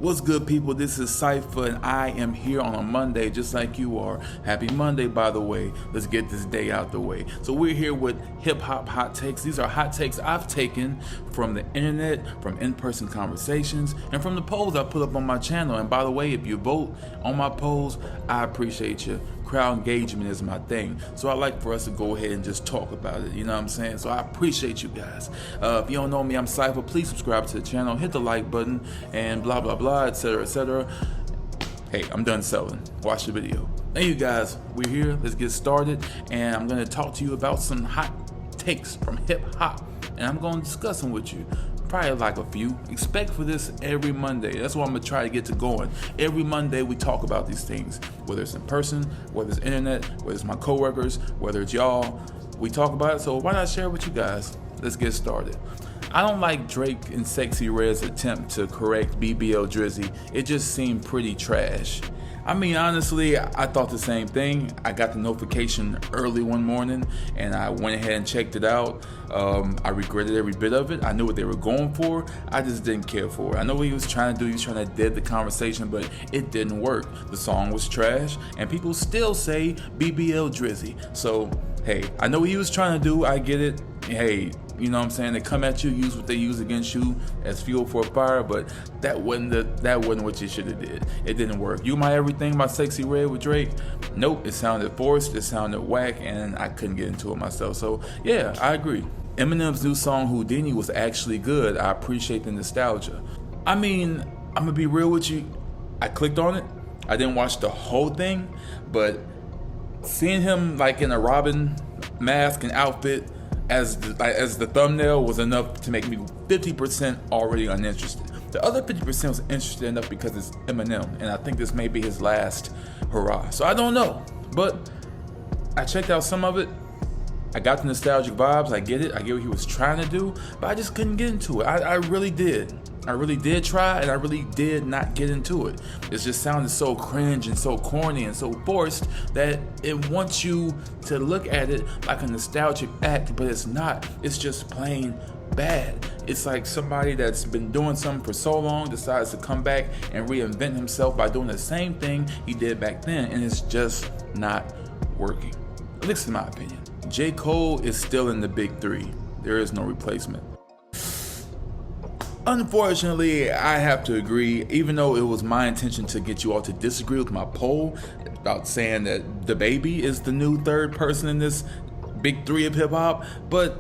What's good, people? This is Cypher, and I am here on a Monday just like you are. Happy Monday, by the way. Let's get this day out the way. So we're here with hip-hop hot takes. These are hot takes I've taken from the internet, from in-person conversations, and from the polls I put up on my channel. And by the way, if you vote on my polls, I appreciate you. Crowd engagement is my thing, so I like for us to go ahead and just talk about it, you know what I'm saying? So I appreciate you guys. If you don't know me, I'm Cypher. Please subscribe to the channel, hit the like button, and blah blah blah, etc etc. Hey, I'm done selling. Watch the video. Hey you guys, we're here. Let's get started, and I'm gonna talk to you about some hot takes from hip hop, and I'm gonna discuss them with you. Probably like a few. Expect for this every Monday. That's what I'm gonna try to get to going. Every Monday we talk about these things, whether it's in person, whether it's internet, whether it's my coworkers, whether it's y'all. We talk about it, so why not share it with you guys? Let's get started. I don't like Drake and Sexyy Red's attempt to correct BBL Drizzy. It just seemed pretty trash. I mean, honestly, I thought the same thing. I got the notification early one morning and I went ahead and checked it out. I regretted every bit of it. I knew what they were going for. I just didn't care for it. I know what he was trying to do. He was trying to dead the conversation, but it didn't work. The song was trash and people still say BBL Drizzy. So, hey, I know what he was trying to do. I get it. Hey, you know what I'm saying? They come at you, use what they use against you as fuel for a fire, but that wasn't what you should have did. It didn't work. You My Everything by Sexyy Red with Drake? Nope, it sounded forced, it sounded whack, and I couldn't get into it myself. So yeah, I agree. EMINEM'S new song Houdini was actually good. I appreciate the nostalgia. I mean, I'm gonna be real with you. I clicked on it. I didn't watch the whole thing, but seeing him like in a Robin mask and outfit as the thumbnail was enough to make me 50% already uninterested. The other 50% was interested enough because it's Eminem, and I think this may be his last hurrah. So I don't know, but I checked out some of it. I got the nostalgic vibes. I get it. I get what he was trying to do, but I just couldn't get into it. I really did. I really did try, and I really did not get into it. It just sounded so cringe and so corny and so forced that it wants you to look at it like a nostalgic act, but it's not. It's just plain bad. It's like somebody that's been doing something for so long decides to come back and reinvent himself by doing the same thing he did back then, and it's just not working. At least in my opinion. J. Cole is still in the big three. There is no replacement. Unfortunately, I have to agree, even though it was my intention to get you all to disagree with my poll about saying that DaBaby is the new third person in this big three of hip hop, but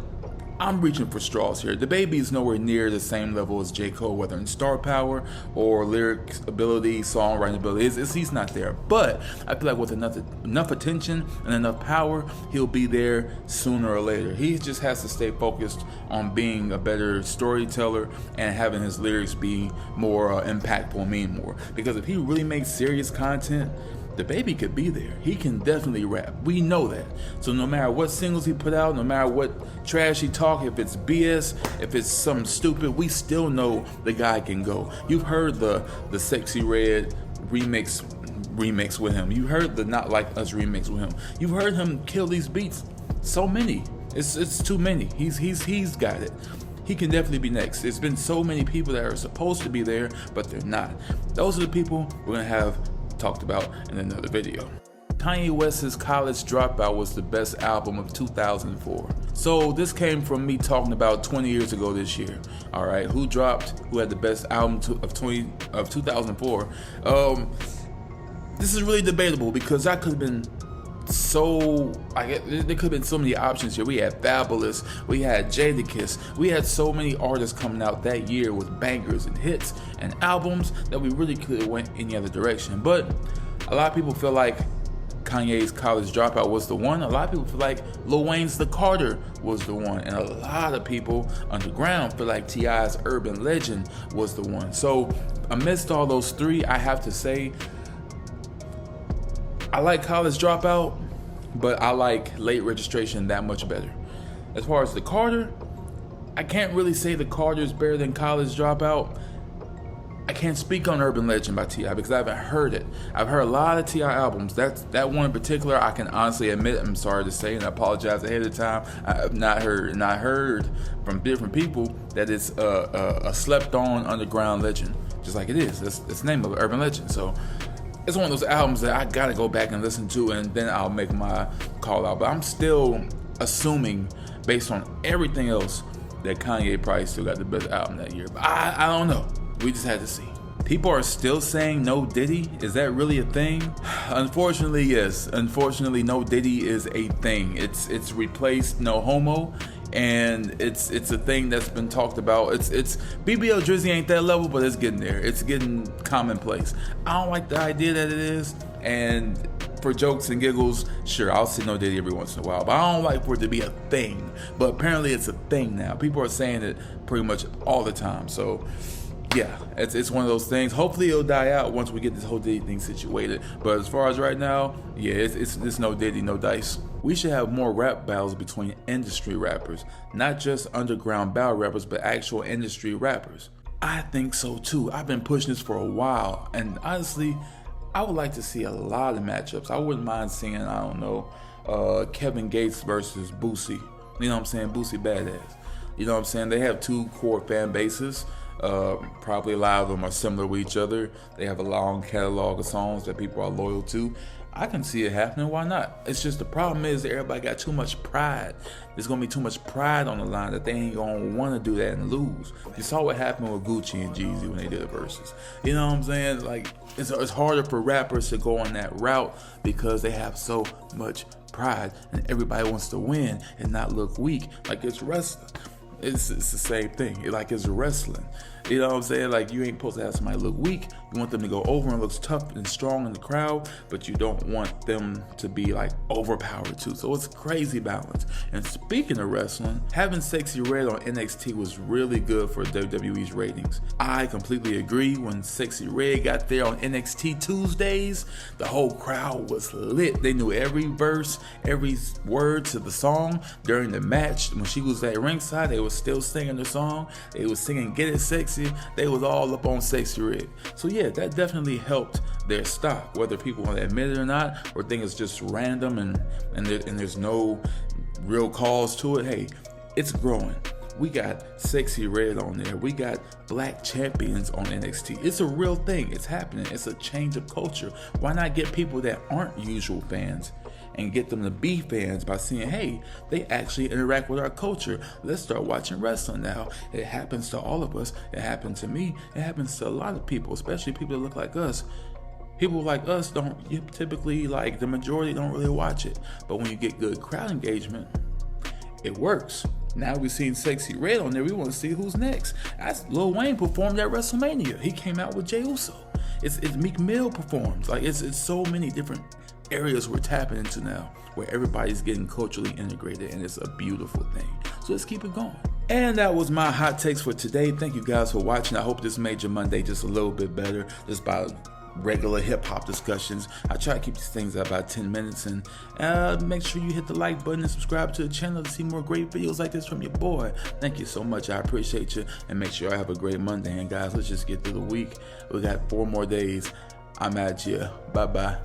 I'm reaching for straws here. DaBaby is nowhere near the same level as J. Cole, whether in star power or lyric ability, songwriting ability. He's not there. But I feel like with enough attention and enough power, he'll be there sooner or later. He just has to stay focused on being a better storyteller and having his lyrics be more impactful and mean more. Because if he really makes serious content, DaBaby could be there. He can definitely rap. We know that. So no matter what singles he put out, no matter what trash he talk, if it's BS, if it's something stupid, we still know the guy can go. You've heard the Sexyy Red remix with him. You heard the Not Like Us remix with him. You've heard him kill these beats. So many. It's too many. He's got it. He can definitely be next. There's been so many people that are supposed to be there, but they're not. Those are the people we're gonna have talked about in another video. Kanye West's College Dropout was the best album of 2004. So this came from me talking about 20 years ago this year. All right, who had the best album of 2004? This is really debatable because that could have been there could have been so many options here. We had Fabulous, we had Jadakiss, we had so many artists coming out that year with bangers and hits and albums that we really could have went any other direction. But a lot of people feel like Kanye's College Dropout was the one. A lot of people feel like Lil Wayne's The Carter was the one. And a lot of people underground feel like T.I.'s Urban Legend was the one. So amidst all those three, I have to say, I like College Dropout, but I like Late Registration that much better. As far as The Carter, I can't really say The Carter is better than College Dropout. I can't speak on Urban Legend by T.I. because I haven't heard it. I've heard a lot of T.I. albums. That one in particular, I can honestly admit, I'm sorry to say, and I apologize ahead of time, I have not heard from different people that it's a slept-on underground legend. just like it is. That's the name of it, Urban Legend. So it's one of those albums that I gotta go back and listen to, and then I'll make my call out. But I'm still assuming, based on everything else, that Kanye probably still got the best album that year. But I don't know. We just had to see. People are still saying no-Diddy. Is that really a thing? Unfortunately, yes. Unfortunately, no-Diddy is a thing. It's replaced no homo, and it's a thing that's been talked about. It's BBL Drizzy ain't that level, but it's getting there. It's getting commonplace. I don't like the idea that it is, and for jokes and giggles, sure, I'll see no-Diddy every once in a while, but I don't like for it to be a thing. But apparently it's a thing now. People are saying it pretty much all the time. So yeah, it's one of those things. Hopefully it'll die out once we get this whole Diddy thing situated. But as far as right now, yeah, it's no Diddy, no dice. We should have more rap battles between industry rappers, not just underground battle rappers, but actual industry rappers. I think so too. I've been pushing this for a while, and honestly, I would like to see a lot of matchups. I wouldn't mind seeing, I don't know, Kevin Gates versus Boosie. You know what I'm saying? Boosie Badass. You know what I'm saying? They have two core fan bases. Probably a lot of them are similar with each other. They have a long catalog of songs that people are loyal to. I can see it happening. Why not? It's just the problem is that everybody got too much pride. There's gonna be too much pride on the line that they ain't gonna want to do that and lose. You saw what happened with Gucci and Jeezy when they did verses. You know what I'm saying? Like it's harder for rappers to go on that route because they have so much pride and everybody wants to win and not look weak. Like it's wrestling. It's the same thing. Like it's wrestling. You know what I'm saying? Like you ain't supposed to have somebody look weak. You want them to go over and look tough and strong in the crowd, but you don't want them to be like overpowered too. So it's a crazy balance. And speaking of wrestling, having Sexyy Red on NXT was really good for WWE's ratings. I completely agree. When Sexyy Red got there on NXT Tuesdays, the whole crowd was lit. They knew every verse, every word to the song. During the match, when she was at ringside, they was still singing the song. They was singing Get It Sexy. They was all up on Sexyy Red. So yeah, that definitely helped their stock, whether people want to admit it or not, or think it's just random and there's no real cause to it. Hey, it's growing. We got Sexyy Red on there. We got black champions on NXT. It's a real thing. It's happening. It's a change of culture. Why not get people that aren't usual fans and get them to be fans by seeing, hey, they actually interact with our culture. Let's start watching wrestling now. It happens to all of us. It happened to me. It happens to a lot of people, especially people that look like us. People like us don't typically, like the majority don't really watch it. But when you get good crowd engagement, it works. Now we've seen Sexyy Red on there. We want to see who's next. That's Lil Wayne performed at WrestleMania. He came out with Jey Uso. It's Meek Mill performs. Like it's so many different areas we're tapping into now where everybody's getting culturally integrated, and it's a beautiful thing. So let's keep it going. And that was my hot takes for today. Thank you guys for watching. I hope this made your Monday just a little bit better, just by regular hip-hop discussions. I try to keep these things at about 10 minutes, and make sure you hit the like button and subscribe to the channel to see more great videos like this from your boy. Thank you so much. I appreciate you, and make sure I have a great Monday. And guys, let's just get through the week. We got 4 more days. I'm at you. Bye-bye.